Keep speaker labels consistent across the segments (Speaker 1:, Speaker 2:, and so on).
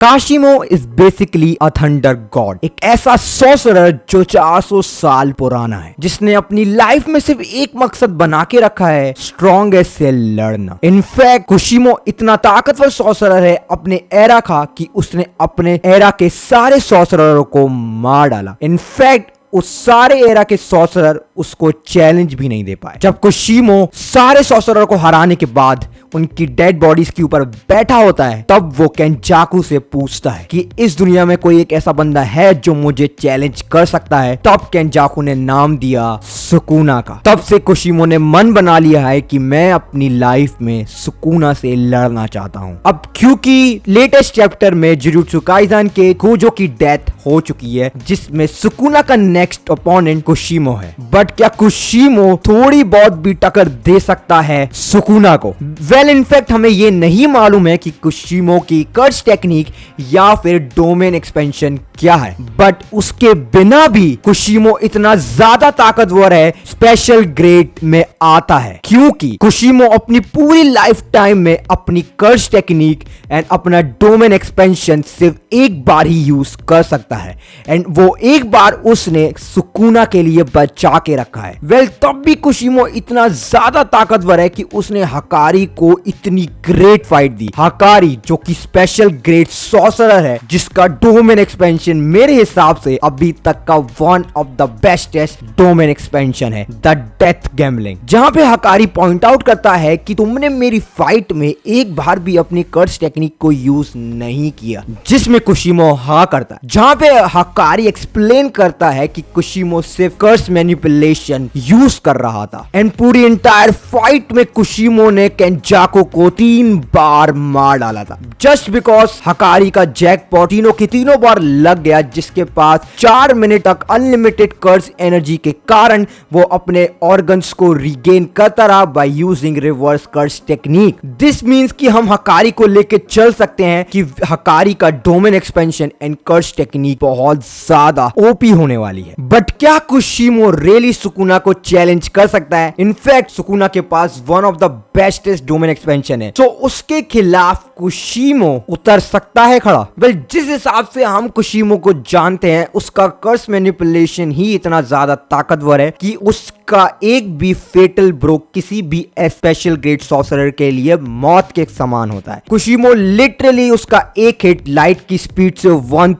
Speaker 1: काशिमो is basically a thunder god, एक ऐसा sorcerer जो 400 साल पुराना है, जिसने अपनी लाइफ में सिर्फ एक मकसद बना के रखा है, स्ट्रॉन्गेस्ट से लड़ना। इनफैक्ट कुशिमो इतना ताकतवर सॉर्सरर है अपने एरा का कि उसने अपने एरा के सारे सॉर्सररों को मार डाला। इनफैक्ट उस सारे एरा के सॉर्सरर उसको चैलेंज भी नहीं दे पाए। जब कुशिमो सारे सॉर्सरर को हराने के बाद उनकी डेड बॉडीज के ऊपर बैठा होता है, तब वो केंजाकू से पूछता है कि इस दुनिया में कोई एक ऐसा बंदा है जो मुझे चैलेंज कर सकता है। तब केंजाकू ने नाम दिया सुकुना का। तब से कुशिमो ने मन बना लिया है कि मैं अपनी लाइफ में सुकुना से लड़ना चाहता हूं। अब क्योंकि लेटेस्ट चैप्टर में जुजुत्सु काइसेन के गोजो की डेथ हो चुकी है, जिसमें सुकुना का नेक्स्ट ओपोनेंट कुशिमो है, बट क्या कुशिमो थोड़ी बहुत भी टक्कर दे सकता है सुकुना को? इनफैक्ट हमें यह नहीं मालूम है कि कुशिमो की कर्स टेक्निक या फिर डोमेन एक्सपेंशन क्या है, बट उसके बिना भी कुशिमो इतना ज्यादा ताकतवर है, स्पेशल ग्रेड में आता है, क्योंकि कुशिमो अपनी पूरी लाइफ टाइम में अपनी कर्स टेक्निक एंड अपना डोमेन एक्सपेंशन सिर्फ एक बार ही यूज कर सकता है, एंड वो एक बार उसने सुकुना के लिए बचा के रखा है। तब भी कुशिमो इतना ज्यादा ताकतवर है कि उसने हकारी को इतनी ग्रेट फाइट दी। हकारी जो कि स्पेशल ग्रेट सॉर्सरर है, जिसका डोमेन एक्सपेंशन मेरे हिसाब से अभी तक का one of the bestest domain expansion है, द डेथ गैम्बलिंग, जहां पे हकारी पॉइंट आउट करता है कि तुमने मेरी फाइट में एक बार भी अपनी कर्स टेक्निक को यूज नहीं किया, जिसमें कुशिमो हाँ करता है। जहां पे हकारी एक्सप्लेन करता है कि कुशिमो सिर्फ कर्स मैनिपुलेशन यूज कर रहा था, एंड पूरी एंटायर फाइट में कुशिमो ने केंजाकू को 3 बार मार डाला था, जस्ट बिकॉज हकारी का जैकपॉट तीनों के तीनों बार लग गया, जिसके पास 4 मिनट तक अनलिमिटेड कर्स एनर्जी के कारण वो अपने ऑर्गन्स को रिगेन करता रहा by using reverse curse technique. This means कि हम हकारी को लेके चल सकते हैं कि हकारी का domain expansion and curse technique बहुत ज्यादा ओपी होने वाली है। बट क्या कुशिमो रियली सुकुना को चैलेंज कर सकता है? इनफैक्ट सुकुना के पास one of the bestest domain expansion है, तो उसके खिलाफ कुशिमो उतर सकता है खड़ा? जिस हिसाब से हम कुशिमो को जानते हैं, उसका कर्स मैनिपुलेशन ही इतना ज्यादा ताकतवर है कि उसका एक भी फेटल ब्रो किसी भी स्पेशल ग्रेड सॉर्सरर के लिए मौत के समान होता है। कुशिमो लिटरली उसका एक हिट लाइट की स्पीड से 1/3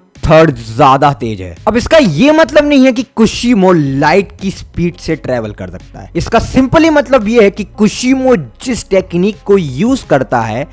Speaker 1: ज्यादा तेज है। अब इसका ये मतलब नहीं है कि कुशिमो लाइट की स्पीड से ट्रेवल कर सकता है। इसका सिंपली मतलब ये है कि कुशिमो जिस टेक्निक को यूज करता है,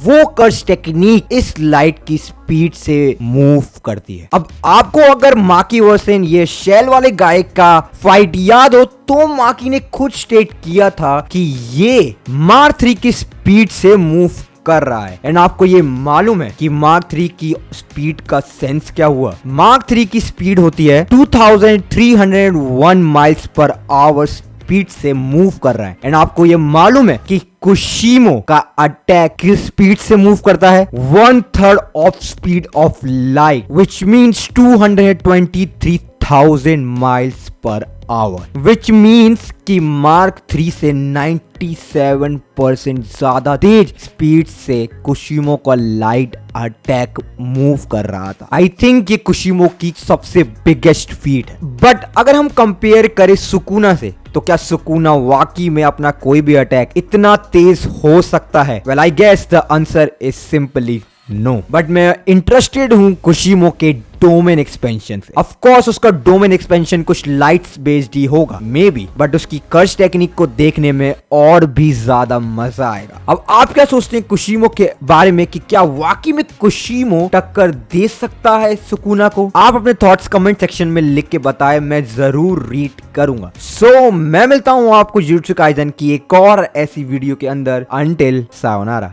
Speaker 1: वो कर्स टेक्निक इस लाइट की स्पीड से मूव करती है। अब आपको अगर माकी वर्सेस ये शेल वाले गाय का फाइट याद हो, तो माकी ने खुद स्टेट किया था कि ये मार्क 3 की स्पीड से मूव कर रहा है, एंड आपको ये मालूम है कि मार्क 3 की स्पीड का सेंस क्या हुआ? मार्क 3 की स्पीड होती है 2301 माइल्स पर आवर स्पीड से मूव कर रहा है, एंड आपको ये मालूम है कि कुशिमो का अटैक किस स्पीड से मूव करता है? 1/3 of speed of light, which means 223,000 miles per hour, which means कि मार्क 3 से 97% ज्यादा तेज स्पीड से कुशिमो का लाइट अटैक मूव कर रहा था। आई थिंक ये कुशिमो की सबसे बिगेस्ट फीट है। बट अगर हम कंपेयर करें सुकुना से, तो क्या सुकुना वाकई में अपना कोई भी अटैक इतना तेज हो सकता है? Well I guess the answer is simply no. But मैं इंटरेस्टेड हूं कुशिमो के डोमेन एक्सपेंशन से। ऑफ कोर्स उसका डोमेन एक्सपेंशन कुछ लाइट्स बेस्ड ही होगा मे बी, बट उसकी कर्स टेक्निक को देखने में और भी ज्यादा मजा आएगा। अब आप क्या सोचते हैं कुशिमो के बारे में कि क्या वाकई में कुशिमो टक्कर दे सकता है सुकुना को? आप अपने थॉट्स कमेंट सेक्शन में लिख के बताएं, मैं जरूर रीड करूंगा। सो मैं मिलता हूं आपको जुजुत्सु काइसेन की एक और ऐसी वीडियो के अंदर। Until sayonara.